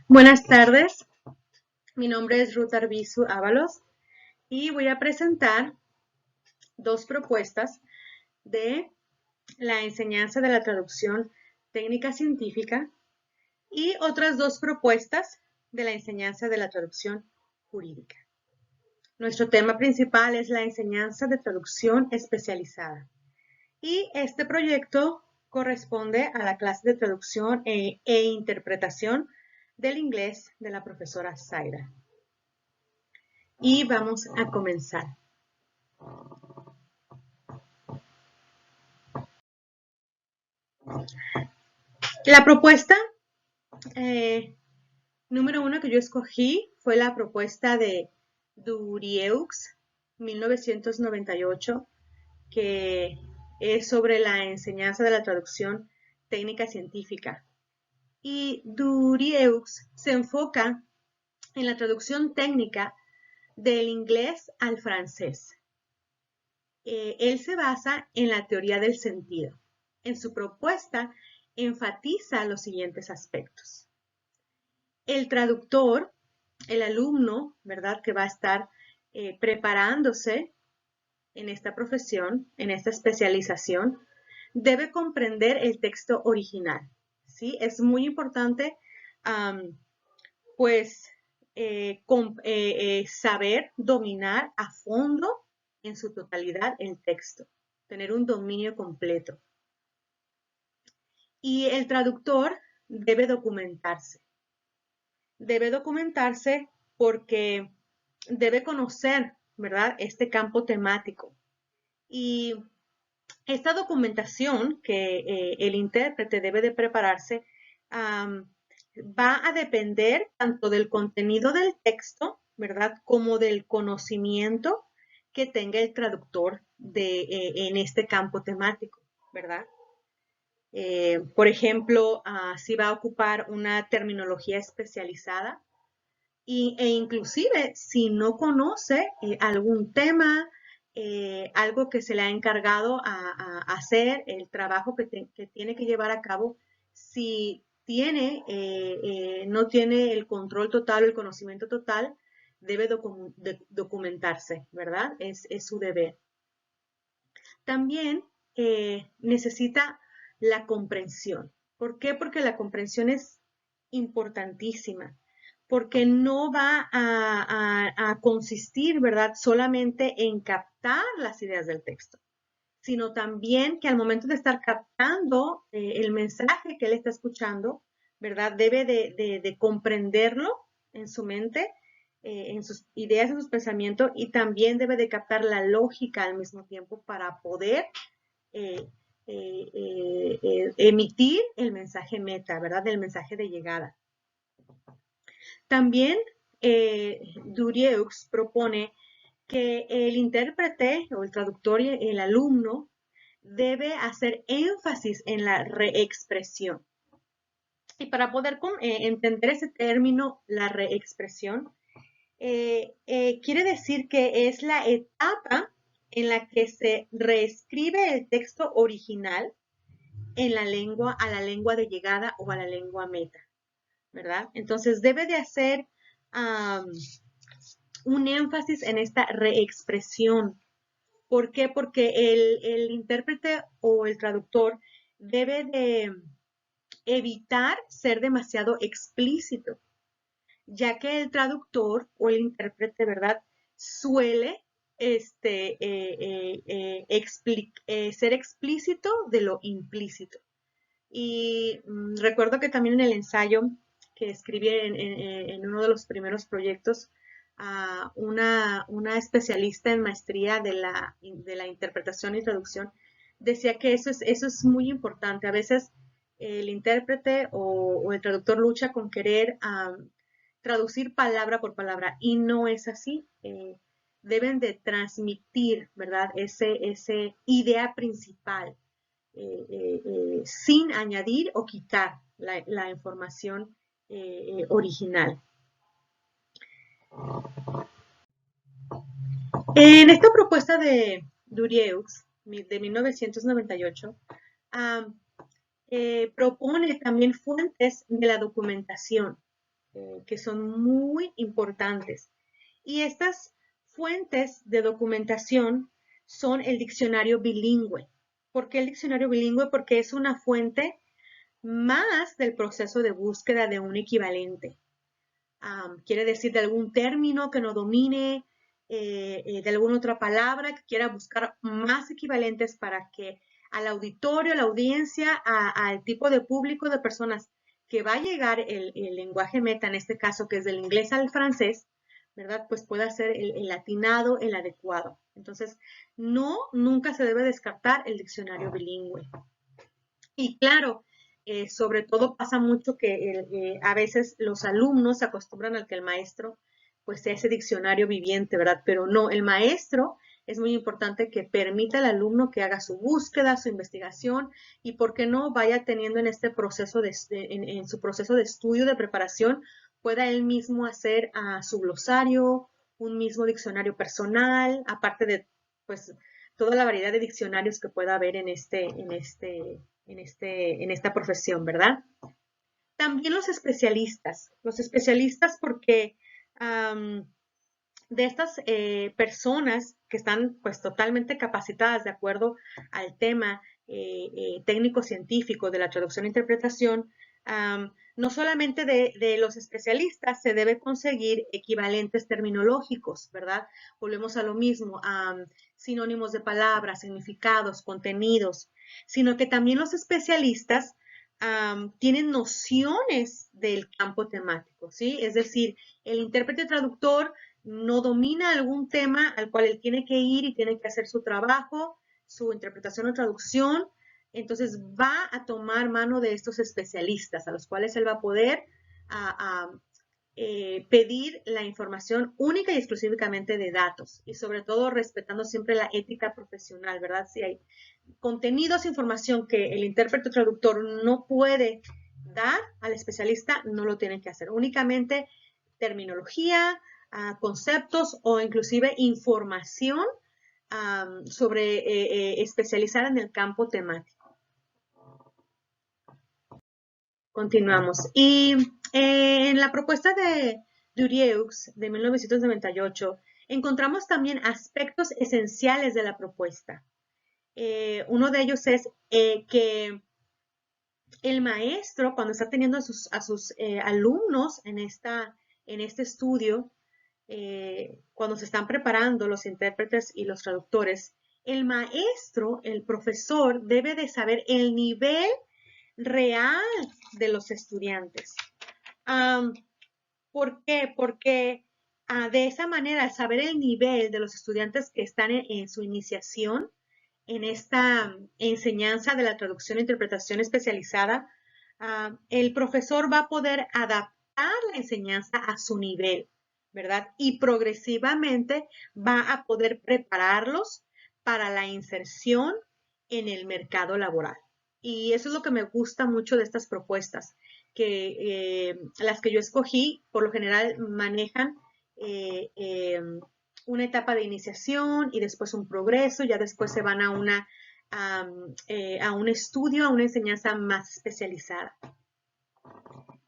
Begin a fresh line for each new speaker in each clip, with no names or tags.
Buenas tardes, mi nombre es Ruth Arbizu Ábalos y voy a presentar dos propuestas de la enseñanza de la traducción técnica científica y otras dos propuestas de la enseñanza de la traducción jurídica. Nuestro tema principal es la enseñanza de traducción especializada y este proyecto corresponde a la clase de traducción e interpretación del inglés de la profesora Zaira. Y vamos a comenzar. La propuesta número uno que yo escogí fue la propuesta de Durieux, 1998, que es sobre la enseñanza de la traducción técnica científica. Y Durieux se enfoca en la traducción técnica del inglés al francés. Él se basa en la teoría del sentido. En su propuesta enfatiza los siguientes aspectos. El traductor, el alumno, ¿verdad?, que va a estar preparándose en esta profesión, en esta especialización, debe comprender el texto original, ¿sí? Es muy importante, pues, saber dominar a fondo en su totalidad el texto, tener un dominio completo. Y el traductor debe documentarse. Debe documentarse porque debe conocer, ¿verdad?, este campo temático. Y esta documentación que el intérprete debe de prepararse va a depender tanto del contenido del texto, ¿verdad?, como del conocimiento que tenga el traductor en este campo temático, ¿verdad? Por ejemplo, si va a ocupar una terminología especializada e inclusive si no conoce algún tema, algo que se le ha encargado a hacer, el trabajo que tiene que llevar a cabo, si no tiene el control total o el conocimiento total, debe documentarse, ¿verdad? Es su deber. También necesita la comprensión. ¿Por qué? Porque la comprensión es importantísima, porque no va a consistir, ¿verdad?, solamente en captar las ideas del texto, sino también que al momento de estar captando el mensaje que él está escuchando, ¿verdad?, debe de comprenderlo en su mente, en sus ideas, en sus pensamientos, y también debe de captar la lógica al mismo tiempo para poder eh, emitir el mensaje meta, ¿verdad?, el mensaje de llegada. También Durieux propone que el intérprete o el traductor y el alumno debe hacer énfasis en la reexpresión. Y para poder entender ese término, la reexpresión, quiere decir que es la etapa en la que se reescribe el texto original en la lengua, a la lengua de llegada o a la lengua meta, ¿verdad? Entonces debe de hacer un énfasis en esta reexpresión. ¿Por qué? Porque el intérprete o el traductor debe de evitar ser demasiado explícito, ya que el traductor o el intérprete, ¿verdad?, suele ser explícito de lo implícito. Y recuerdo que también en el ensayo que escribí en uno de los primeros proyectos, una especialista en maestría de la interpretación y traducción decía que eso es muy importante. A veces el intérprete o el traductor lucha con querer traducir palabra por palabra y no es así. Deben de transmitir, ¿verdad?, ese idea principal sin añadir o quitar la información original. En esta propuesta de Durieux, de 1998, propone también fuentes de la documentación, que son muy importantes. Y estas fuentes de documentación son el diccionario bilingüe. ¿Por qué el diccionario bilingüe? Porque es una fuente más del proceso de búsqueda de un equivalente. Quiere decir de algún término que no domine, de alguna otra palabra que quiera buscar más equivalentes para que al auditorio, a la audiencia, al tipo de público de personas que va a llegar el lenguaje meta, en este caso que es del inglés al francés, ¿verdad? Pues pueda ser el atinado, el adecuado. Entonces, no, nunca se debe descartar el diccionario bilingüe. Y claro, sobre todo pasa mucho que a veces los alumnos se acostumbran al que el maestro pues sea ese diccionario viviente, ¿verdad? Pero no, el maestro es muy importante que permita al alumno que haga su búsqueda, su investigación y, ¿por qué no?, vaya teniendo en este proceso en su proceso de estudio, de preparación, pueda él mismo hacer su glosario, un mismo diccionario personal, aparte de pues toda la variedad de diccionarios que pueda haber en esta profesión, ¿verdad? También los especialistas porque de estas personas que están pues totalmente capacitadas de acuerdo al tema técnico-científico de la traducción e interpretación, no solamente de los especialistas se debe conseguir equivalentes terminológicos, ¿verdad? Volvemos a lo mismo, sinónimos de palabras, significados, contenidos, sino que también los especialistas tienen nociones del campo temático, ¿sí? Es decir, el intérprete traductor no domina algún tema al cual él tiene que ir y tiene que hacer su trabajo, su interpretación o traducción, entonces va a tomar mano de estos especialistas a los cuales él va a poder a pedir la información única y exclusivamente de datos y sobre todo respetando siempre la ética profesional, ¿verdad? Si hay contenidos, información que el intérprete traductor no puede dar al especialista, no lo tiene que hacer. Únicamente terminología, conceptos o inclusive información sobre especializar en el campo temático. Continuamos. Y en la propuesta de Durieux de 1998 encontramos también aspectos esenciales de la propuesta. Uno de ellos es que el maestro, cuando está teniendo a sus alumnos en este estudio, cuando se están preparando los intérpretes y los traductores, el maestro, el profesor, debe de saber el nivel real de los estudiantes. ¿Por qué? Porque de esa manera, al saber el nivel de los estudiantes que están en su iniciación, en esta enseñanza de la traducción e interpretación especializada, el profesor va a poder adaptar la enseñanza a su nivel, ¿verdad? Y progresivamente va a poder prepararlos para la inserción en el mercado laboral. Y eso es lo que me gusta mucho de estas propuestas, que las que yo escogí, por lo general manejan eh, eh, una etapa de iniciación y después un progreso, ya después se van a un estudio, a una enseñanza más especializada.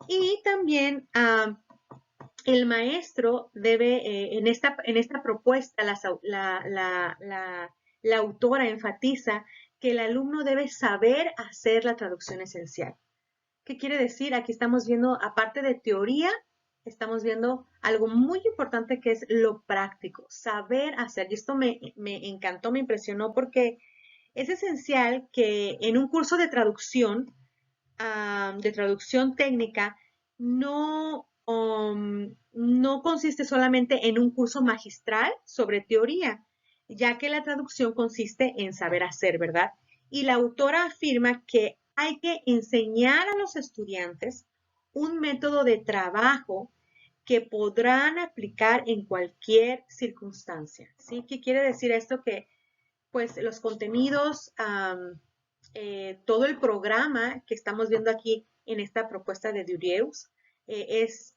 Y también el maestro debe, en esta propuesta, la autora enfatiza que el alumno debe saber hacer la traducción esencial. ¿Qué quiere decir? Aquí estamos viendo, aparte de teoría, estamos viendo algo muy importante que es lo práctico, saber hacer. Y esto me encantó, me impresionó porque es esencial que en un curso de traducción técnica, no consiste solamente en un curso magistral sobre teoría, ya que la traducción consiste en saber hacer, ¿verdad? Y la autora afirma que hay que enseñar a los estudiantes un método de trabajo que podrán aplicar en cualquier circunstancia, ¿sí? ¿Qué quiere decir esto? Que pues los contenidos, todo el programa que estamos viendo aquí en esta propuesta de Durieux es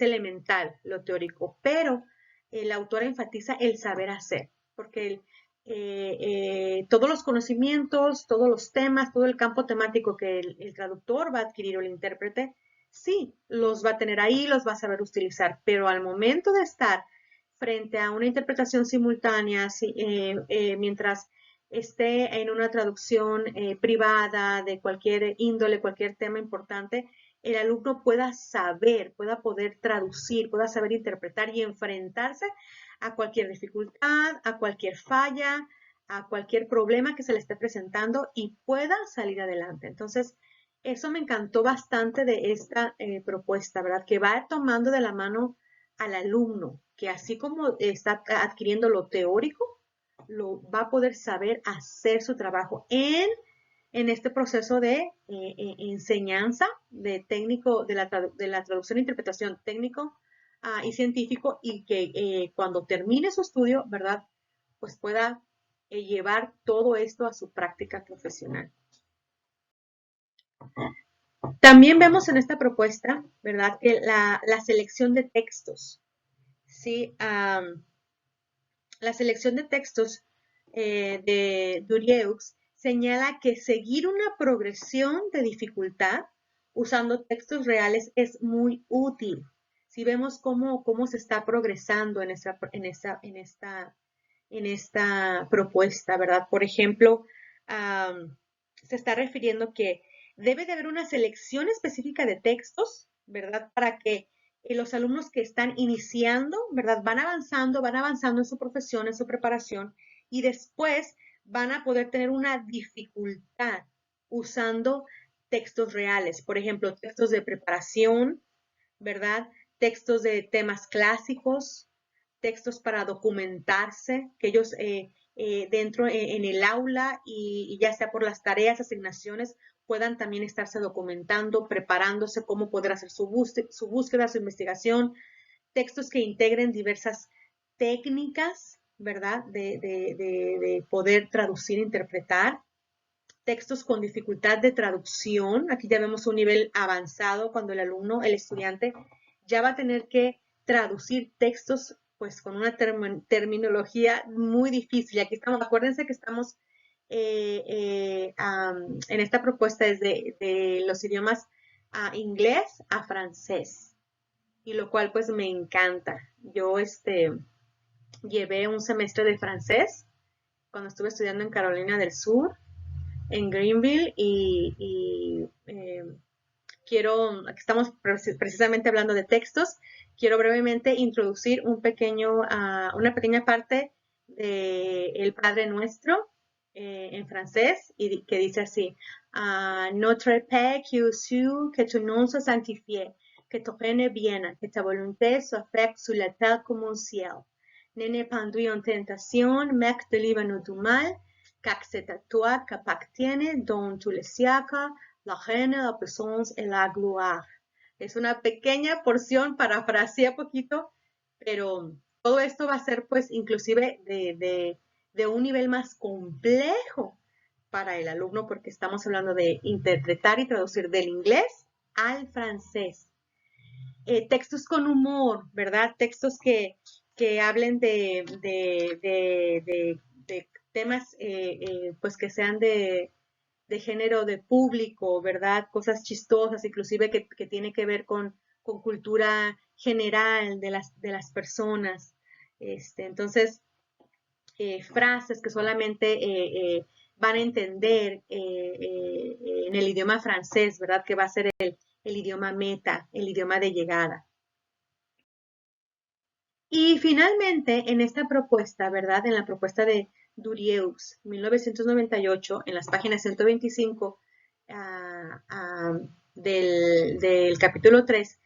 elemental lo teórico, pero la autora enfatiza el saber hacer, porque todos los conocimientos, todos los temas, todo el campo temático que el traductor va a adquirir o el intérprete, sí, los va a tener ahí, los va a saber utilizar, pero al momento de estar frente a una interpretación simultánea, mientras esté en una traducción privada de cualquier índole, cualquier tema importante, el alumno pueda poder traducir, pueda saber interpretar y enfrentarse a cualquier dificultad, a cualquier falla, a cualquier problema que se le esté presentando y pueda salir adelante. Entonces, eso me encantó bastante de esta propuesta, ¿verdad? Que va tomando de la mano al alumno, que así como está adquiriendo lo teórico, lo va a poder saber hacer su trabajo en este proceso de enseñanza de técnico, de la traducción e interpretación técnico y científico, y que cuando termine su estudio, ¿verdad? Pues pueda llevar todo esto a su práctica profesional. También vemos en esta propuesta, ¿verdad? Que la selección de textos, ¿sí? La selección de textos de Durieux señala que seguir una progresión de dificultad usando textos reales es muy útil. Si vemos cómo se está progresando en esta propuesta, ¿verdad? Por ejemplo, se está refiriendo que debe de haber una selección específica de textos, ¿verdad? Para que los alumnos que están iniciando, ¿verdad? Van avanzando en su profesión, en su preparación, y después van a poder tener una dificultad usando textos reales, por ejemplo, textos de preparación, ¿verdad? Textos de temas clásicos, textos para documentarse, que ellos dentro en el aula y ya sea por las tareas, asignaciones, puedan también estarse documentando, preparándose, cómo poder hacer su búsqueda, su investigación, textos que integren diversas técnicas, ¿verdad? De poder traducir, interpretar, textos con dificultad de traducción. Aquí ya vemos un nivel avanzado cuando el alumno, el estudiante, ya va a tener que traducir textos pues con una terminología muy difícil. Aquí estamos, acuérdense que estamos en esta propuesta es de los idiomas a inglés a francés, y lo cual pues me encanta. Yo llevé un semestre de francés cuando estuve estudiando en Carolina del Sur, en Greenville, aquí estamos precisamente hablando de textos, quiero brevemente introducir una pequeña parte de El Padre Nuestro en francés, y que dice así: Notre Père qui es aux cieux, que ton nom soit sanctifié, que ton règne vienne, que ta volonté soit faite sur la terre comme au ciel. Ne nous conduis en tentation, mais délivre-nous du mal, car c'est à toi qu'appartiennent dans tous les siècles la reine, la puissance et la gloire. Es una pequeña porción, parafraseé poquito, pero todo esto va a ser pues inclusive de un nivel más complejo para el alumno, porque estamos hablando de interpretar y traducir del inglés al francés. Textos con humor, ¿verdad? Textos que hablen de temas pues que sean de género de público, ¿verdad? Cosas chistosas, inclusive que tiene que ver con cultura general de las personas. Entonces, frases que solamente van a entender en el idioma francés, ¿verdad? Que va a ser el idioma meta, el idioma de llegada. Y finalmente, en esta propuesta, ¿verdad? En la propuesta de Durieux, 1998, en las páginas 125 del capítulo 3,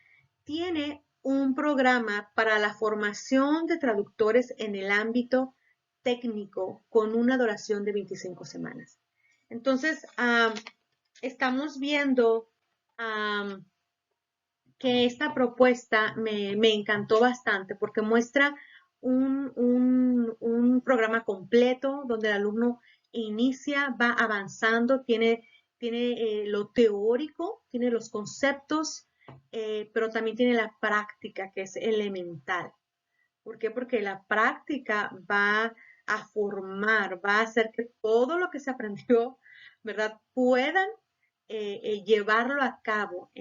tiene un programa para la formación de traductores en el ámbito técnico con una duración de 25 semanas. Entonces, estamos viendo que esta propuesta me encantó bastante porque muestra un programa completo donde el alumno inicia, va avanzando, tiene lo teórico, tiene los conceptos, pero también tiene la práctica, que es elemental. ¿Por qué? Porque la práctica va a formar, va a hacer que todo lo que se aprendió, ¿verdad? Puedan llevarlo a cabo,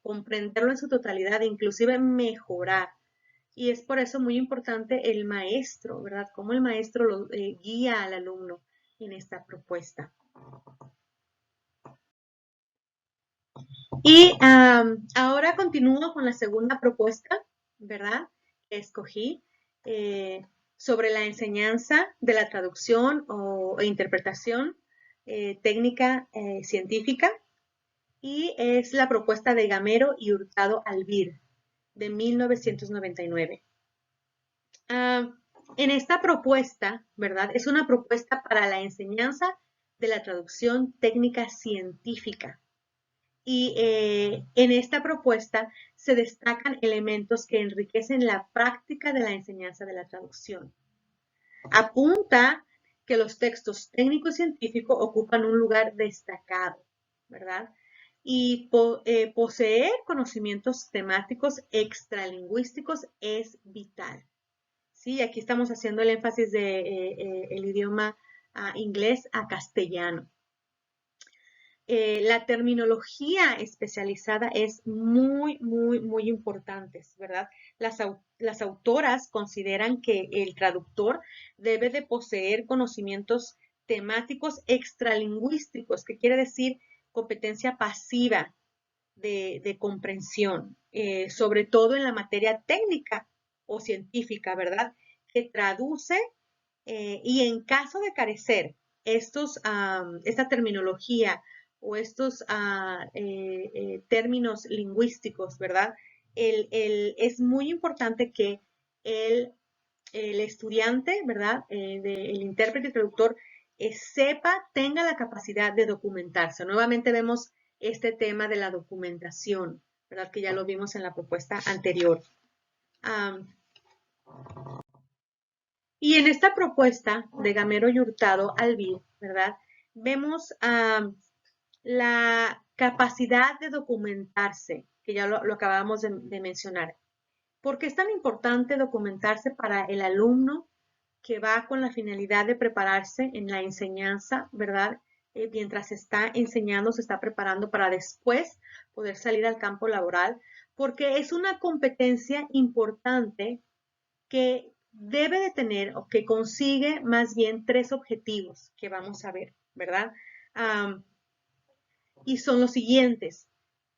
comprenderlo en su totalidad, inclusive mejorar. Y es por eso muy importante el maestro, ¿verdad? Cómo el maestro guía al alumno en esta propuesta. Y ahora continúo con la segunda propuesta, ¿verdad? Que escogí sobre la enseñanza de la traducción e interpretación técnica científica. Y es la propuesta de Gamero y Hurtado Albir de 1999. En esta propuesta, ¿verdad? Es una propuesta para la enseñanza de la traducción técnica científica. Y en esta propuesta se destacan elementos que enriquecen la práctica de la enseñanza de la traducción. Apunta que los textos técnico-científicos ocupan un lugar destacado, ¿verdad? Y poseer conocimientos temáticos extralingüísticos es vital. Sí, aquí estamos haciendo el énfasis de el idioma inglés a castellano. La terminología especializada es muy importante, ¿verdad? Las autoras consideran que el traductor debe de poseer conocimientos temáticos extralingüísticos, que quiere decir competencia pasiva de comprensión, sobre todo en la materia técnica o científica, ¿verdad? Que traduce y en caso de carecer esta terminología o estos términos lingüísticos, ¿verdad? Es muy importante que el, el estudiante, ¿verdad? El intérprete y traductor sepa, tenga la capacidad de documentarse. Nuevamente vemos este tema de la documentación, ¿verdad? Que ya lo vimos en la propuesta anterior. Y en esta propuesta de Gamero y Hurtado Albir, ¿verdad? Vemos la capacidad de documentarse, que ya lo acabamos de mencionar. ¿Por qué es tan importante documentarse para el alumno que va con la finalidad de prepararse en la enseñanza, ¿verdad? Mientras está enseñando, se está preparando para después poder salir al campo laboral, porque es una competencia importante que debe de tener o que consigue más bien tres objetivos que vamos a ver, ¿verdad? Y son los siguientes.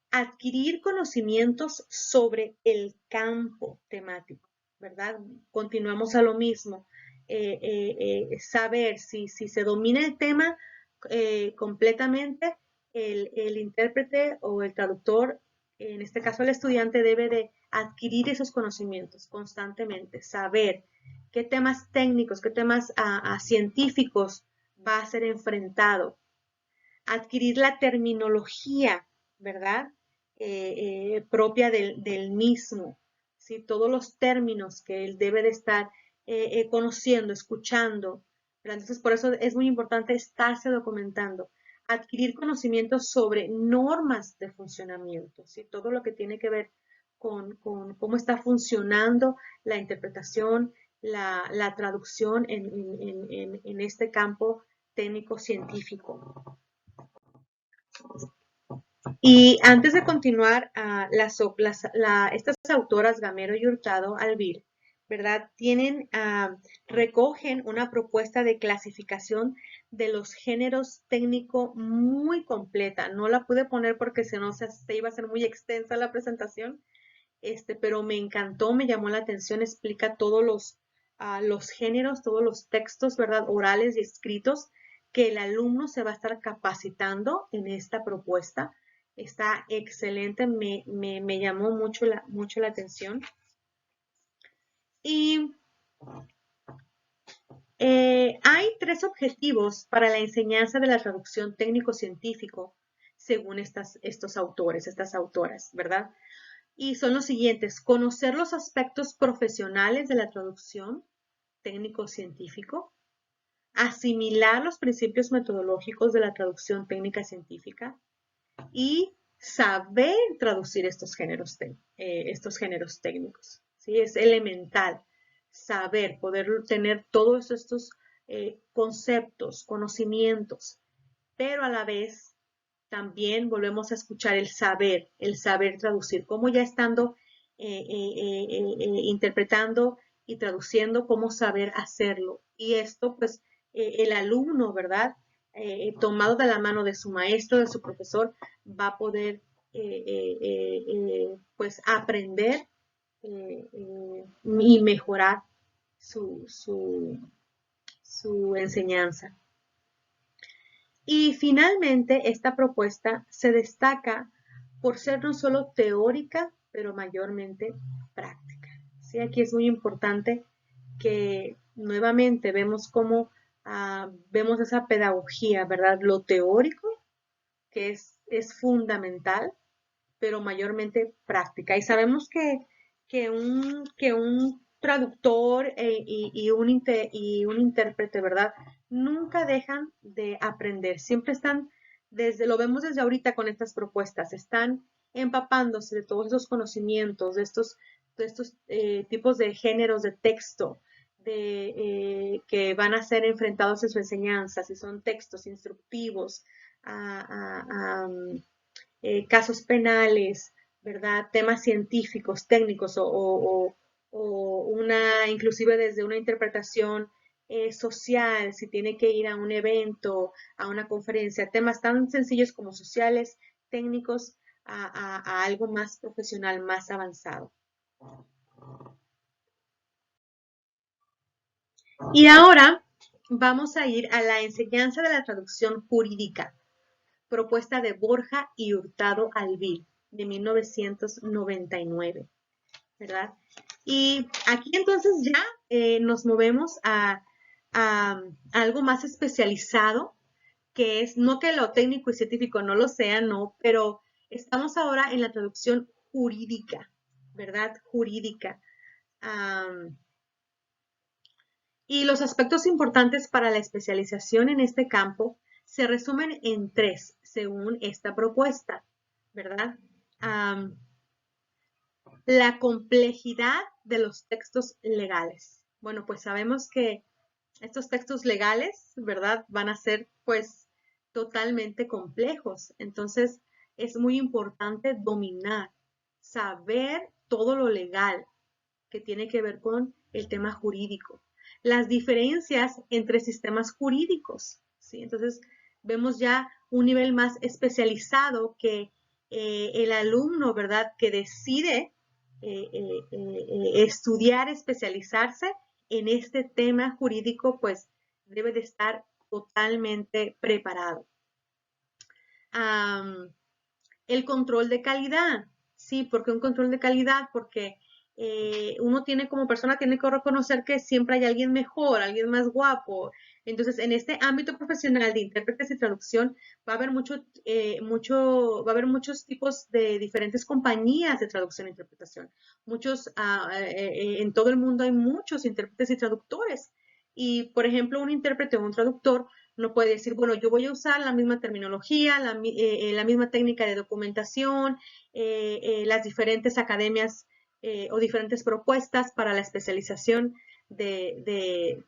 Adquirir conocimientos sobre el campo temático, ¿verdad? Continuamos a lo mismo. Saber si se domina el tema completamente, el intérprete o el traductor, en este caso el estudiante, debe de adquirir esos conocimientos constantemente, saber qué temas técnicos, qué temas científicos va a ser enfrentado, adquirir la terminología, ¿verdad? Propia del mismo, ¿sí? Todos los términos que él debe de estar conociendo, escuchando, ¿verdad? Entonces, por eso es muy importante estarse documentando, adquirir conocimientos sobre normas de funcionamiento, ¿sí? Todo lo que tiene que ver con cómo está funcionando la interpretación, la traducción en este campo técnico-científico. Y antes de continuar, estas autoras, Gamero y Hurtado Albir, ¿verdad? Recogen una propuesta de clasificación de los géneros técnico muy completa. No la pude poner porque si no se iba a ser muy extensa la presentación, pero me encantó, me llamó la atención, explica todos los géneros, todos los textos, ¿verdad? Orales y escritos que el alumno se va a estar capacitando en esta propuesta. Está excelente, me llamó mucho la atención. Y hay tres objetivos para la enseñanza de la traducción técnico-científico, según estos autores, estas autoras, ¿verdad? Y son los siguientes: conocer los aspectos profesionales de la traducción técnico-científico, asimilar los principios metodológicos de la traducción técnica científica y saber traducir estos géneros técnicos. ¿Sí? Es elemental saber, poder tener todos estos conceptos, conocimientos, pero a la vez también volvemos a escuchar el saber traducir, como ya estando interpretando y traduciendo, cómo saber hacerlo. Y esto, pues, el alumno, ¿verdad? Tomado de la mano de su maestro, de su profesor, va a poder, pues, aprender y mejorar su, su, su enseñanza. Y finalmente, esta propuesta se destaca por ser no solo teórica, pero mayormente práctica. ¿Sí? Aquí es muy importante que nuevamente vemos cómo vemos esa pedagogía, ¿verdad? Lo teórico, que es fundamental, pero mayormente práctica. Y sabemos que un traductor y un intérprete, ¿verdad? Nunca dejan de aprender, siempre están, lo vemos desde ahorita con estas propuestas, están empapándose de todos esos conocimientos, de estos tipos de géneros de texto, que van a ser enfrentados en su enseñanza, si son textos instructivos, casos penales, ¿verdad? Temas científicos, técnicos o una, inclusive desde una interpretación social, si tiene que ir a un evento, a una conferencia, temas tan sencillos como sociales, técnicos, a algo más profesional, más avanzado. Y ahora vamos a ir a la enseñanza de la traducción jurídica, propuesta de Borja y Hurtado Alví, de 1999, ¿verdad? Y aquí entonces ya nos movemos a algo más especializado, que es, no que lo técnico y científico no lo sea, no, pero estamos ahora en la traducción jurídica, ¿verdad? Jurídica. Y los aspectos importantes para la especialización en este campo se resumen en tres, según esta propuesta, ¿verdad? La complejidad de los textos legales. Bueno, pues sabemos que estos textos legales, ¿verdad? Van a ser, pues, totalmente complejos. Entonces, es muy importante dominar, saber todo lo legal que tiene que ver con el tema jurídico, las diferencias entre sistemas jurídicos, ¿sí? Entonces, vemos ya un nivel más especializado que el alumno, ¿verdad? Que decide estudiar, especializarse en este tema jurídico, pues debe de estar totalmente preparado. El control de calidad. Sí, porque un control de calidad, porque uno tiene como persona, tiene que reconocer que siempre hay alguien mejor, alguien más guapo. Entonces, en este ámbito profesional de intérpretes y traducción, va a haber va a haber muchos tipos de diferentes compañías de traducción e interpretación. En todo el mundo hay muchos intérpretes y traductores. Y, por ejemplo, un intérprete o un traductor no puede decir, bueno, yo voy a usar la misma terminología, la misma técnica de documentación, las diferentes academias o diferentes propuestas para la especialización de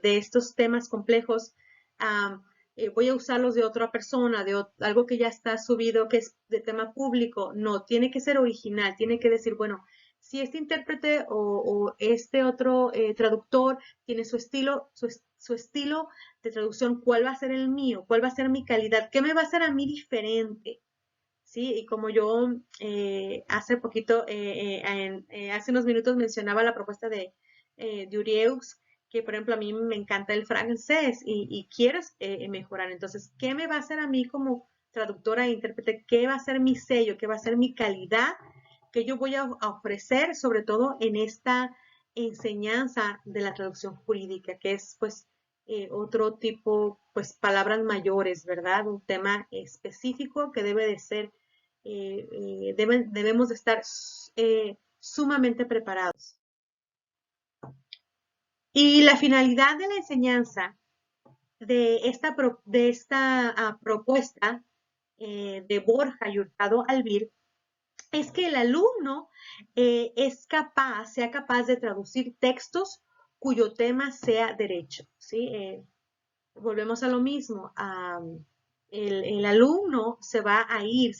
estos temas complejos. Voy a usarlos de otra persona, algo que ya está subido, que es de tema público. No, tiene que ser original, tiene que decir, bueno, si este intérprete o este otro traductor tiene su estilo de traducción, ¿cuál va a ser el mío? ¿Cuál va a ser mi calidad? ¿Qué me va a hacer a mí diferente? Sí, y como yo hace poquito, hace unos minutos mencionaba la propuesta de Urieux, que por ejemplo a mí me encanta el francés y quiero mejorar. Entonces, ¿qué me va a hacer a mí como traductora e intérprete? ¿Qué va a ser mi sello? ¿Qué va a ser mi calidad que yo voy a ofrecer, sobre todo en esta enseñanza de la traducción jurídica, que es pues otro tipo, pues palabras mayores, ¿verdad? Un tema específico que debe de ser, debemos de estar sumamente preparados. Y la finalidad de la enseñanza de esta propuesta de Borja y Hurtado Albir es que el alumno sea capaz de traducir textos cuyo tema sea derecho, ¿sí? Volvemos a lo mismo. El alumno se va a ir,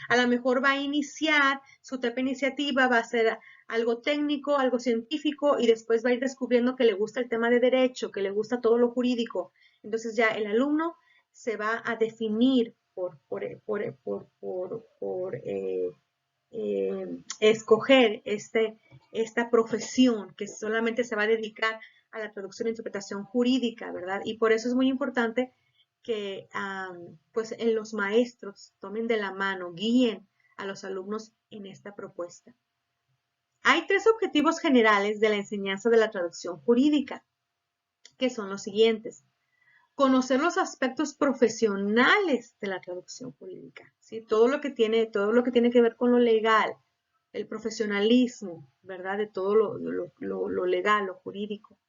a lo mejor va a iniciar su etapa iniciativa, va a ser algo técnico, algo científico, y después va a ir descubriendo que le gusta el tema de derecho, que le gusta todo lo jurídico. Entonces ya el alumno se va a definir escoger esta profesión que solamente se va a dedicar a la traducción e interpretación jurídica, ¿verdad? Y por eso es muy importante que pues en los maestros tomen de la mano, guíen a los alumnos en esta propuesta. Hay tres objetivos generales de la enseñanza de la traducción jurídica, que son los siguientes. Conocer los aspectos profesionales de la traducción jurídica, ¿sí? Todo lo que tiene que ver con lo legal, el profesionalismo, ¿verdad? De todo lo legal, lo jurídico.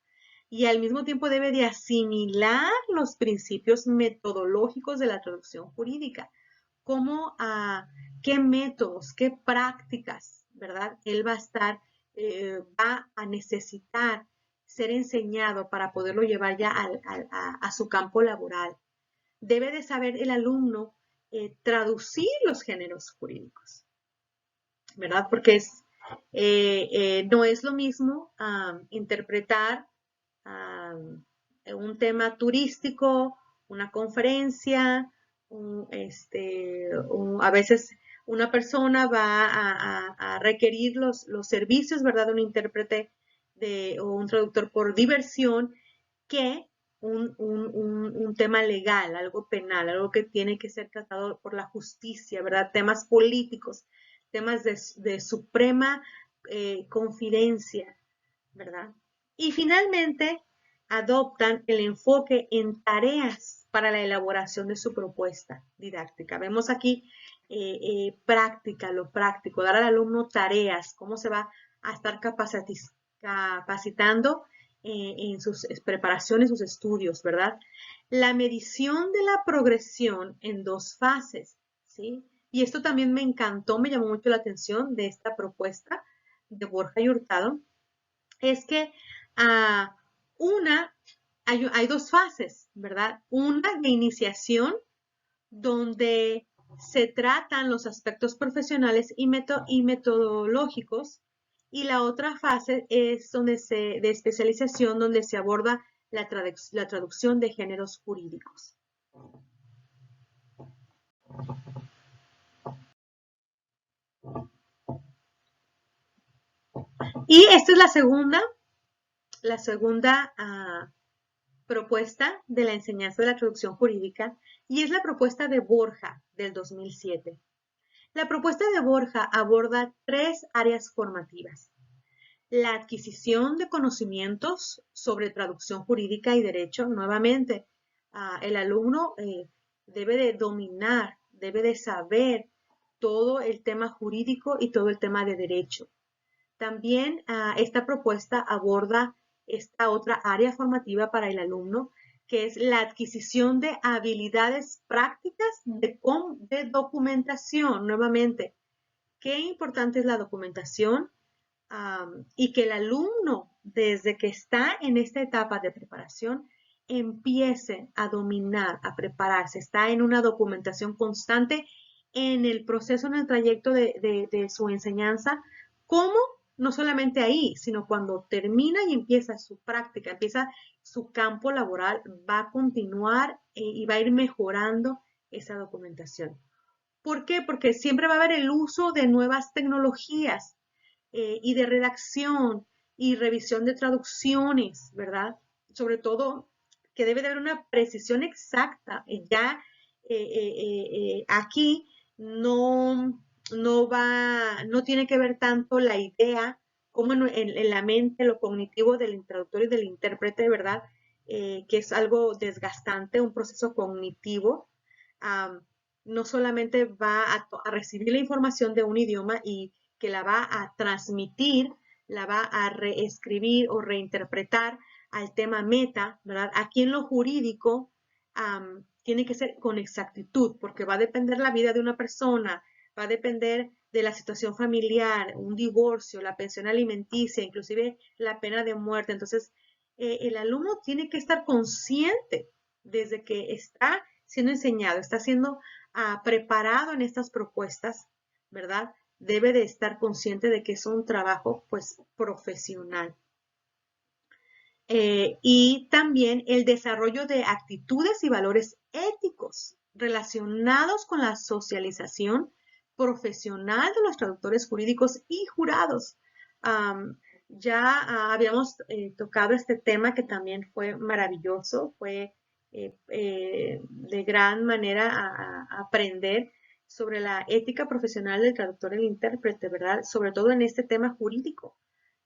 Y al mismo tiempo debe de asimilar los principios metodológicos de la traducción jurídica, como qué métodos, qué prácticas, ¿verdad? Él va a necesitar ser enseñado para poderlo llevar ya a su campo laboral. Debe de saber el alumno traducir los géneros jurídicos, ¿verdad? Porque no es lo mismo interpretar un tema turístico, una conferencia, a veces una persona va a requerir los servicios, ¿verdad? De un intérprete o un traductor por diversión que un tema legal, algo penal, algo que tiene que ser tratado por la justicia, ¿verdad? Temas políticos, temas de suprema confidencia, ¿verdad? Y finalmente, adoptan el enfoque en tareas para la elaboración de su propuesta didáctica. Vemos aquí práctica, lo práctico, dar al alumno tareas, cómo se va a estar capacitando en sus preparaciones, sus estudios, ¿verdad? La medición de la progresión en dos fases, ¿sí? Y esto también me encantó, me llamó mucho la atención de esta propuesta de Borja y Hurtado, es que ah, una, hay dos fases, ¿verdad? Una de iniciación, donde se tratan los aspectos profesionales y metodológicos, y la otra fase es de especialización, donde se aborda la traducción de géneros jurídicos. Y esta es la segunda propuesta de la enseñanza de la traducción jurídica, y es la propuesta de Borja del 2007. La propuesta de Borja aborda tres áreas formativas: la adquisición de conocimientos sobre traducción jurídica y derecho. Nuevamente, el alumno debe de dominar, debe de saber todo el tema jurídico y todo el tema de derecho. También esta propuesta aborda esta otra área formativa para el alumno, que es la adquisición de habilidades prácticas de documentación. Nuevamente, qué importante es la documentación, y que el alumno, desde que está en esta etapa de preparación, empiece a dominar, a prepararse, está en una documentación constante en el proceso, en el trayecto de su enseñanza, como no solamente ahí, sino cuando termina y empieza su práctica, empieza su campo laboral, va a continuar y va a ir mejorando esa documentación. ¿Por qué? Porque siempre va a haber el uso de nuevas tecnologías y de redacción y revisión de traducciones, ¿verdad? Sobre todo que debe de haber una precisión exacta. Ya aquí no tiene que ver tanto la idea como en la mente, lo cognitivo del traductor y del intérprete, ¿verdad? Que es algo desgastante, un proceso cognitivo. Um, no solamente va a recibir la información de un idioma y que la va a transmitir, la va a reescribir o reinterpretar al tema meta, ¿verdad? Aquí en lo jurídico tiene que ser con exactitud, porque va a depender la vida de una persona, va a depender de la situación familiar, un divorcio, la pensión alimenticia, inclusive la pena de muerte. Entonces, el alumno tiene que estar consciente desde que está siendo enseñado, está siendo preparado en estas propuestas, ¿verdad? Debe de estar consciente de que es un trabajo, pues, profesional. Y también el desarrollo de actitudes y valores éticos relacionados con la socialización profesional de los traductores jurídicos y jurados. Ya habíamos tocado este tema que también fue maravilloso, fue de gran manera a aprender sobre la ética profesional del traductor y el intérprete, ¿verdad? Sobre todo en este tema jurídico.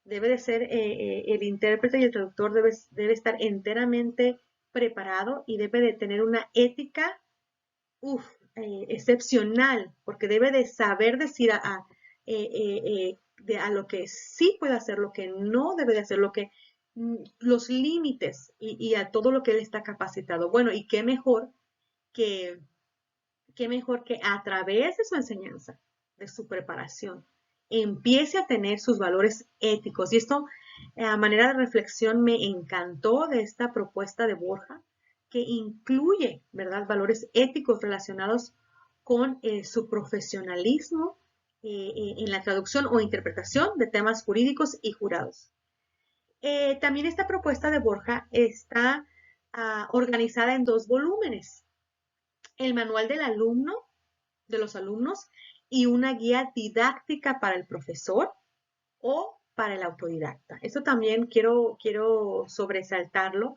Debe de ser el intérprete y el traductor debe estar enteramente preparado y debe de tener una ética excepcional, porque debe de saber decir a lo que sí puede hacer, lo que no debe de hacer, lo que los límites y a todo lo que él está capacitado. Bueno, y que, qué mejor que a través de su enseñanza, de su preparación, empiece a tener sus valores éticos. Y esto, a manera de reflexión, me encantó de esta propuesta de Borja, que incluye, ¿verdad?, valores éticos relacionados con su profesionalismo en la traducción o interpretación de temas jurídicos y jurados. También esta propuesta de Borja está organizada en 2 volúmenes. El manual del alumno, de los alumnos, y una guía didáctica para el profesor o para el autodidacta. Esto también quiero sobresaltarlo.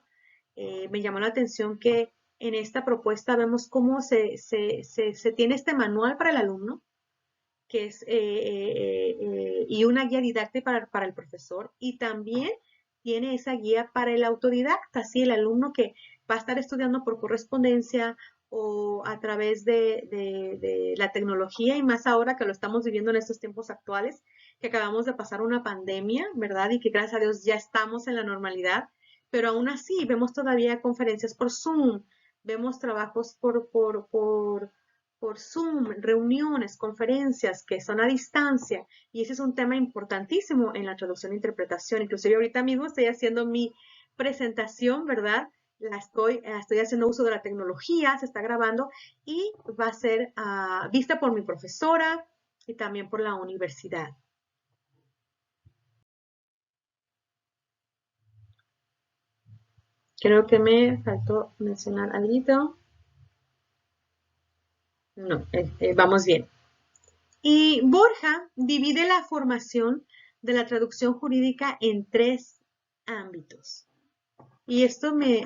Me llamó la atención que en esta propuesta vemos cómo se tiene este manual para el alumno, que es, y una guía didáctica para el profesor, y también tiene esa guía para el autodidacta, ¿sí? El alumno que va a estar estudiando por correspondencia o a través de la tecnología, y más ahora que lo estamos viviendo en estos tiempos actuales, que acabamos de pasar una pandemia, ¿verdad? Y que gracias a Dios ya estamos en la normalidad, pero aún así vemos todavía conferencias por Zoom, vemos trabajos por Zoom, reuniones, conferencias que son a distancia, y ese es un tema importantísimo en la traducción e interpretación. Inclusive ahorita mismo estoy haciendo mi presentación, ¿verdad? Estoy haciendo uso de la tecnología, se está grabando y va a ser vista por mi profesora y también por la universidad. Creo que me faltó mencionar algo. No, vamos bien. Y Borja divide la formación de la traducción jurídica en 3 ámbitos. Y esto me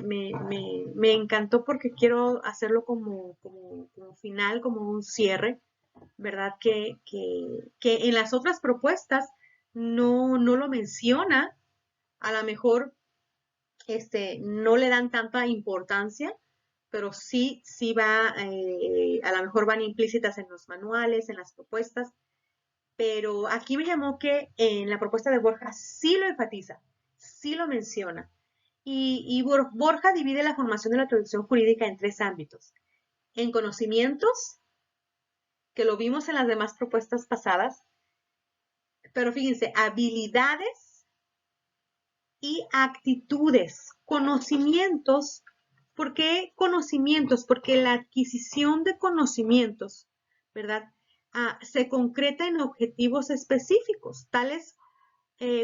encantó porque quiero hacerlo como final, como un cierre, ¿verdad? Que en las otras propuestas no lo menciona, a lo mejor no le dan tanta importancia, pero sí va, a lo mejor van implícitas en los manuales, en las propuestas, pero aquí me llamó que en la propuesta de Borja sí lo enfatiza, sí lo menciona. Y Borja divide la formación de la traducción jurídica en 3 ámbitos. En conocimientos, que lo vimos en las demás propuestas pasadas, pero fíjense, habilidades y actitudes. Conocimientos, ¿por qué conocimientos? Porque la adquisición de conocimientos, ¿verdad? Se concreta en objetivos específicos, tales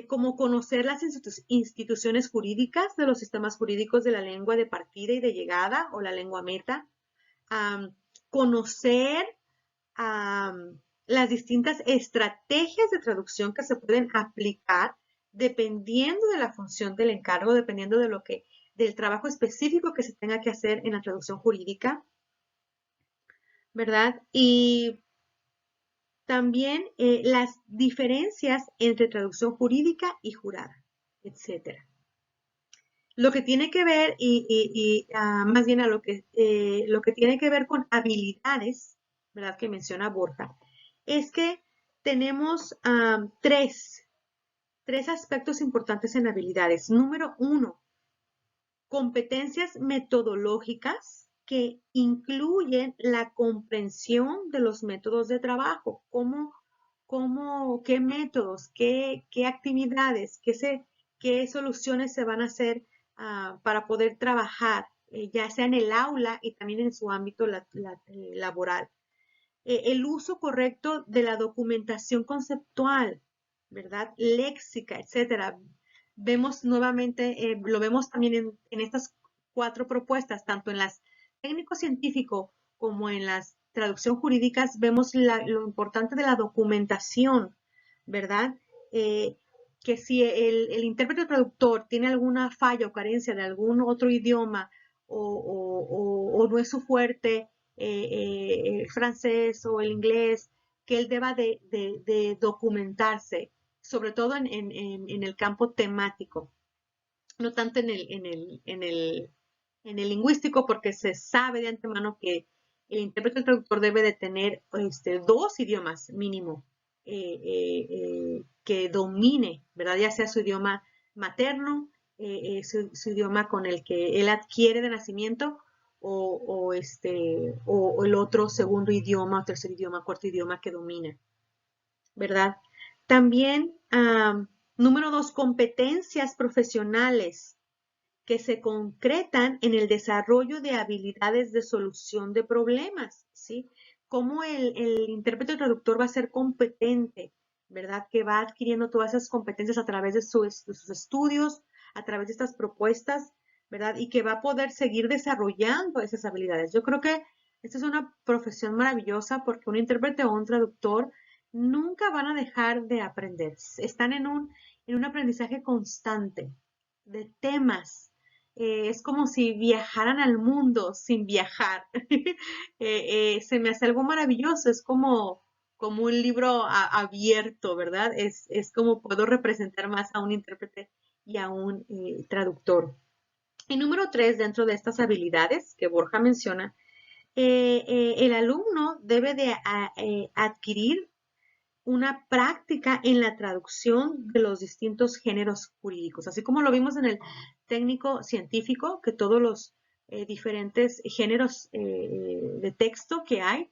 como conocer las instituciones jurídicas de los sistemas jurídicos de la lengua de partida y de llegada o la lengua meta, conocer las distintas estrategias de traducción que se pueden aplicar dependiendo de la función del encargo, dependiendo del trabajo específico que se tenga que hacer en la traducción jurídica, ¿verdad? Y también las diferencias entre traducción jurídica y jurada, etcétera. Lo que tiene que ver, más bien lo que tiene que ver con habilidades, ¿verdad? Que menciona Borja, es que tenemos tres aspectos importantes en habilidades. Número 1, competencias metodológicas que incluyen la comprensión de los métodos de trabajo, qué métodos, qué actividades, qué soluciones se van a hacer para poder trabajar, ya sea en el aula y también en su ámbito laboral. El uso correcto de la documentación conceptual, ¿verdad? Léxica, etcétera. Vemos nuevamente, lo vemos también en estas 4 propuestas, tanto en las técnico-científico como en las traducción jurídicas, vemos lo importante de la documentación, ¿verdad? Que si el intérprete traductor tiene alguna falla o carencia de algún otro idioma o no es su fuerte, el francés o el inglés, que él deba de documentarse, sobre todo en el campo temático, no tanto en el lingüístico, porque se sabe de antemano que el intérprete y traductor debe de tener 2 idiomas mínimo que domine, ¿verdad? Ya sea su idioma materno, su idioma con el que él adquiere de nacimiento, o el otro segundo idioma, o tercer idioma, cuarto idioma que domina, ¿verdad? También, número 2, competencias profesionales que se concretan en el desarrollo de habilidades de solución de problemas, ¿sí? Cómo el intérprete o traductor va a ser competente, ¿verdad? Que va adquiriendo todas esas competencias a través de sus estudios, a través de estas propuestas, ¿verdad? Y que va a poder seguir desarrollando esas habilidades. Yo creo que esta es una profesión maravillosa porque un intérprete o un traductor nunca van a dejar de aprender. Están en un aprendizaje constante de temas. Es como si viajaran al mundo sin viajar. Se me hace algo maravilloso, es como un libro abierto, ¿verdad? Es como puedo representar más a un intérprete y a un traductor. Y número 3, dentro de estas habilidades que Borja menciona, el alumno debe de adquirir una práctica en la traducción de los distintos géneros jurídicos, así como lo vimos en el técnico científico, que todos los diferentes géneros de texto que hay,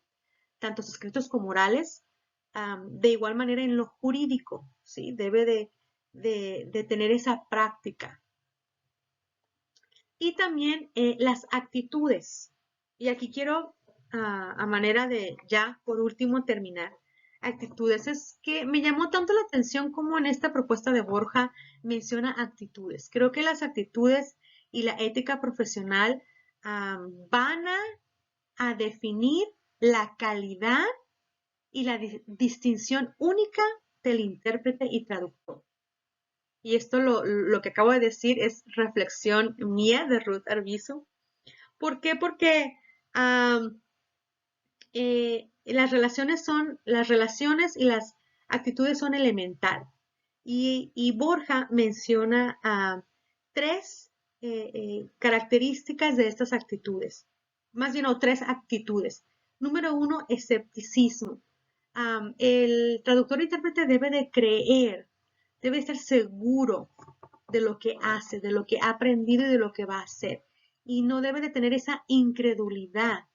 tanto escritos como orales, de igual manera en lo jurídico, ¿sí? Debe de tener esa práctica. Y también las actitudes. Y aquí quiero, a manera de ya por último terminar, actitudes. Es que me llamó tanto la atención como en esta propuesta de Borja menciona actitudes. Creo que las actitudes y la ética profesional van a definir la calidad y la distinción única del intérprete y traductor. Y esto lo que acabo de decir es reflexión mía de Ruth Arvizu. ¿Por qué? Porque las relaciones y las actitudes son elemental. Y Borja menciona 3 características de estas actitudes. Más bien, 3 actitudes. Número 1, escepticismo. El traductor e intérprete debe de creer, debe estar seguro de lo que hace, de lo que ha aprendido y de lo que va a hacer. Y no debe de tener esa incredulidad,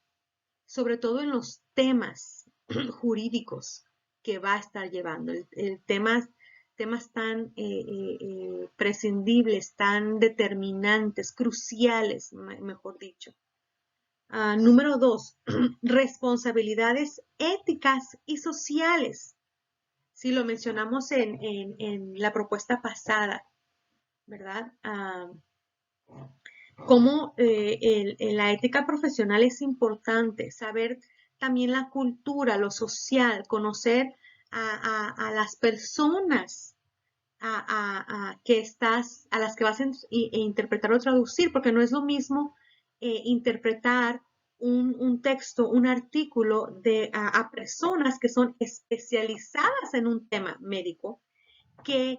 sobre todo en los temas jurídicos que va a estar llevando. Temas tan prescindibles, tan determinantes, cruciales, mejor dicho. Número 2, responsabilidades éticas y sociales. Si lo mencionamos en la propuesta pasada, ¿verdad? Cómo la ética profesional es importante, saber también la cultura, lo social, conocer a las personas a las que vas a interpretar o traducir, porque no es lo mismo interpretar un texto, un artículo a personas que son especializadas en un tema médico que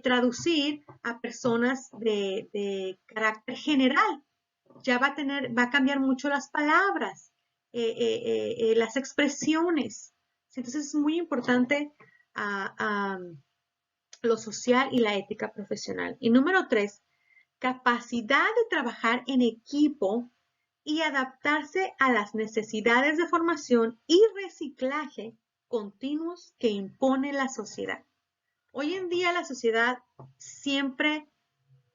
traducir a personas carácter general. Ya va a cambiar mucho las palabras, las expresiones. Entonces es muy importante lo social y la ética profesional. Y número 3, capacidad de trabajar en equipo y adaptarse a las necesidades de formación y reciclaje continuos que impone la sociedad. Hoy en día la sociedad siempre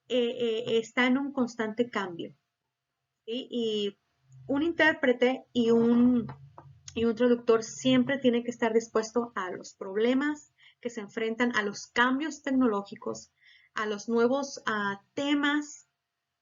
está en un constante cambio, ¿sí? Y un intérprete y un traductor siempre tiene que estar dispuesto a los problemas que se enfrentan, a los cambios tecnológicos, a los nuevos temas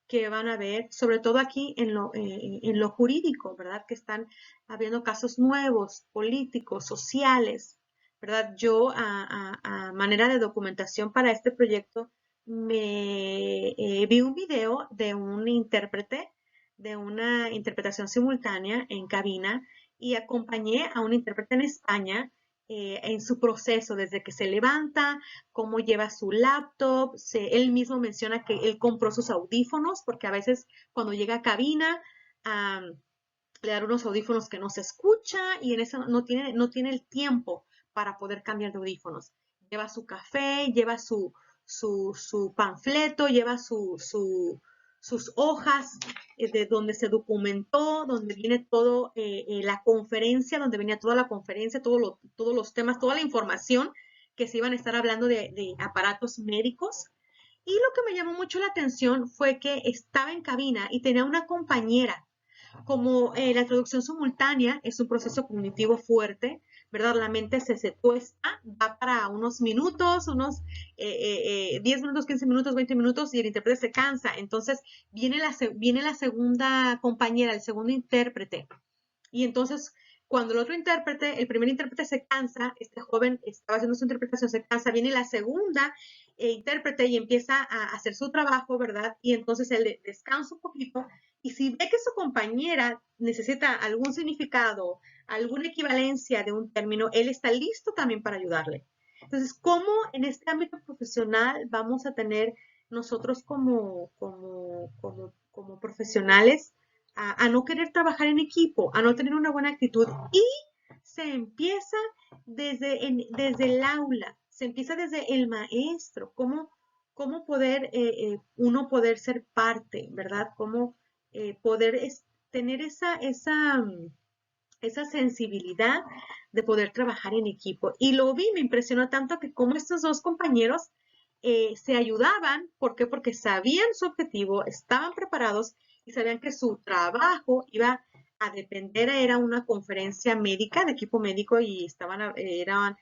que van a haber, sobre todo aquí en lo jurídico, ¿verdad? Que están habiendo casos nuevos, políticos, sociales, ¿verdad? Yo, a manera de documentación para este proyecto, vi un video de un intérprete, de una interpretación simultánea en cabina, y acompañé a un intérprete en España en su proceso, desde que se levanta, cómo lleva su laptop. Él mismo menciona que él compró sus audífonos porque a veces cuando llega a cabina le dan unos audífonos que no se escucha y en eso no tiene el tiempo para poder cambiar de audífonos. Lleva su café, lleva su panfleto, lleva sus hojas de donde se documentó, donde viene todo la conferencia, donde venía toda la conferencia, todos los temas, toda la información que se iban a estar hablando de aparatos médicos. Y lo que me llamó mucho la atención fue que estaba en cabina y tenía una compañera. Como la traducción simultánea es un proceso cognitivo fuerte, ¿verdad? La mente se tuesta, va para unos minutos, unos 10 minutos, 15 minutos, 20 minutos y el intérprete se cansa. Entonces viene la segunda compañera, el segundo intérprete. Y entonces, cuando el otro intérprete, el primer intérprete se cansa, este joven estaba haciendo su interpretación, se cansa, viene la segunda intérprete y empieza a hacer su trabajo, ¿verdad? Y entonces él descansa un poquito y si ve que su compañera necesita algún significado, alguna equivalencia de un término, él está listo también para ayudarle. Entonces, ¿cómo en este ámbito profesional vamos a tener nosotros como profesionales a no querer trabajar en equipo, a no tener una buena actitud? Y se empieza desde el aula, se empieza desde el maestro, cómo poder uno poder ser parte, ¿verdad? Cómo poder tener esa sensibilidad de poder trabajar en equipo. Y lo vi, me impresionó tanto que como estos dos compañeros se ayudaban. ¿Por qué? Porque sabían su objetivo, estaban preparados y sabían que su trabajo iba a depender, era una conferencia médica de equipo médico y eran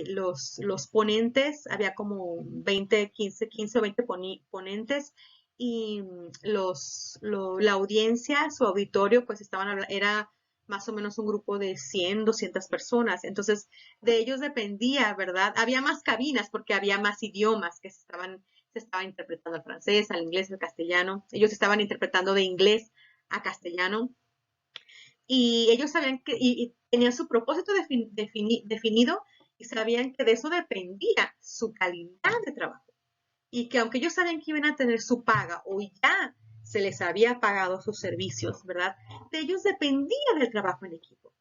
los ponentes, había como 20, 15 o 20 ponentes y la audiencia, su auditorio, pues era más o menos un grupo de 100, 200 personas. Entonces, de ellos dependía, ¿verdad? Había más cabinas porque había más idiomas que se estaba interpretando al francés, al inglés, al castellano. Ellos estaban interpretando de inglés a castellano y ellos sabían y tenían su propósito definido y sabían que de eso dependía su calidad de trabajo y que aunque ellos sabían que iban a tener su paga o ya se les había pagado sus servicios, ¿verdad? De ellos dependía del trabajo en equipo.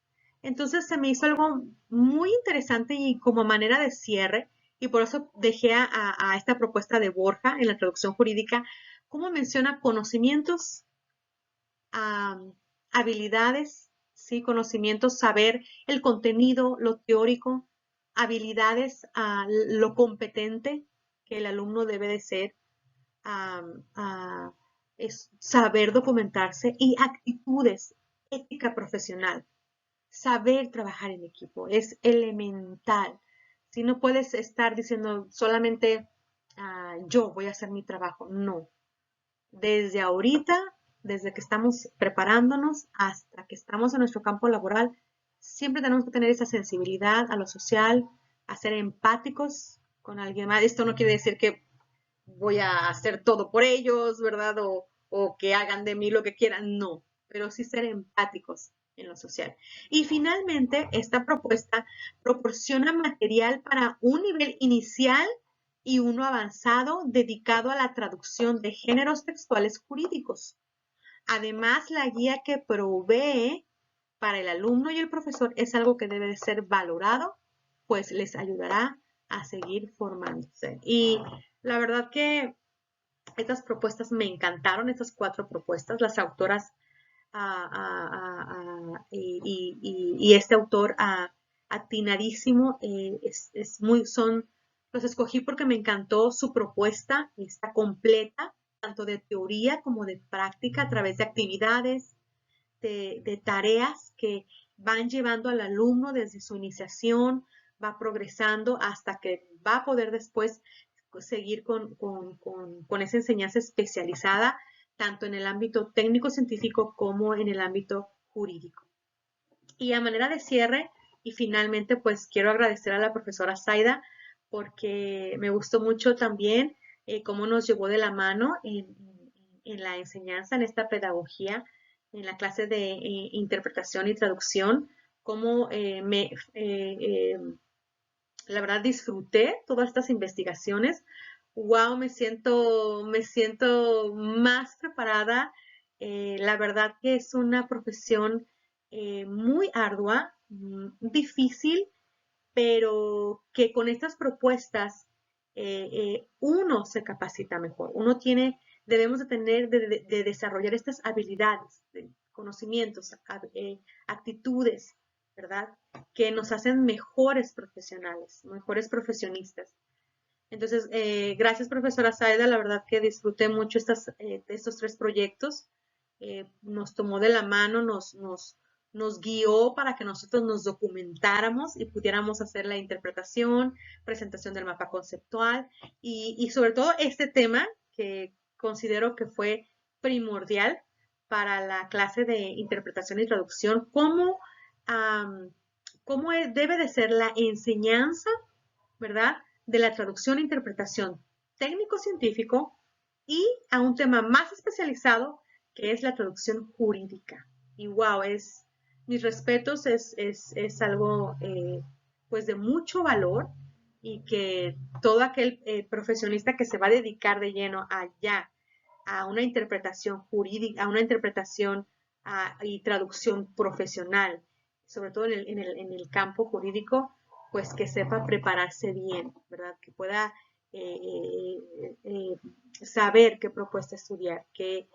Entonces se me hizo algo muy interesante y como manera de cierre, y por eso dejé a esta propuesta de Borja en la traducción jurídica, como menciona conocimientos, habilidades, ¿sí? Conocimientos, saber el contenido, lo teórico, habilidades, lo competente que el alumno debe de ser, am, ah, es saber documentarse y actitudes, ética profesional, saber trabajar en equipo, es elemental. Si no puedes estar diciendo solamente yo voy a hacer mi trabajo, no. Desde ahorita, desde que estamos preparándonos hasta que estamos en nuestro campo laboral, siempre tenemos que tener esa sensibilidad a lo social, a ser empáticos con alguien más. Esto no quiere decir que voy a hacer todo por ellos, ¿verdad? O que hagan de mí lo que quieran, no, pero sí ser empáticos en lo social. Y finalmente, esta propuesta proporciona material para un nivel inicial y uno avanzado dedicado a la traducción de géneros textuales jurídicos. Además, la guía que provee para el alumno y el profesor es algo que debe de ser valorado, pues les ayudará a seguir formándose. Y la verdad que estas propuestas me encantaron, estas 4 propuestas, las autoras y este autor atinadísimo, son Los escogí porque me encantó su propuesta, está completa, tanto de teoría como de práctica, a través de actividades, de tareas que van llevando al alumno desde su iniciación, va progresando hasta que va a poder después seguir con esa enseñanza especializada, tanto en el ámbito técnico-científico como en el ámbito jurídico. Y a manera de cierre, y finalmente, pues quiero agradecer a la profesora Zaida porque me gustó mucho también cómo nos llevó de la mano en la enseñanza, en esta pedagogía, en la clase de interpretación y traducción, cómo la verdad disfruté todas estas investigaciones. Wow, me siento más preparada. La verdad que es una profesión muy ardua, difícil, pero que con estas propuestas uno se capacita mejor. Debemos de tener, de desarrollar estas habilidades, de conocimientos, actitudes, ¿verdad? Que nos hacen mejores profesionales, mejores profesionistas. Entonces, gracias, profesora Saida. La verdad que disfruté mucho estos tres proyectos. Nos tomó de la mano, nos guió para que nosotros nos documentáramos y pudiéramos hacer la interpretación, presentación del mapa conceptual y sobre todo este tema que considero que fue primordial para la clase de interpretación y traducción, cómo debe de ser la enseñanza, ¿verdad? De la traducción e interpretación técnico-científico y a un tema más especializado que es la traducción jurídica. Y wow, mis respetos, es algo pues de mucho valor y que todo aquel profesionista que se va a dedicar de lleno allá a una interpretación jurídica, a una interpretación y traducción profesional, sobre todo en el campo jurídico, pues que sepa prepararse bien, ¿verdad? Que pueda saber qué propuesta estudiar, qué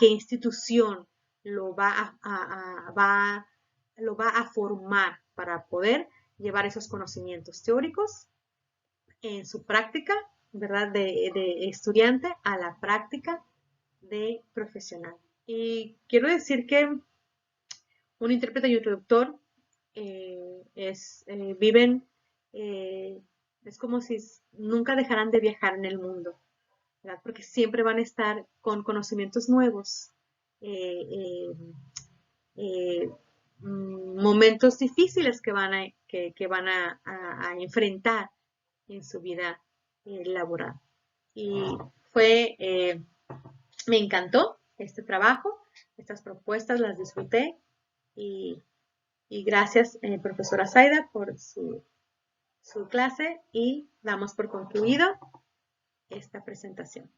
institución lo va a formar para poder llevar esos conocimientos teóricos en su práctica, ¿verdad? De estudiante a la práctica de profesional. Y quiero decir que un intérprete y un traductor viven, eh, es como si nunca dejaran de viajar en el mundo, ¿verdad? Porque siempre van a estar con conocimientos nuevos, eh, eh, momentos difíciles que van a enfrentar en su vida laboral. Y me encantó este trabajo, estas propuestas las disfruté y, y gracias, profesora Zaida, por su clase y damos por concluido esta presentación.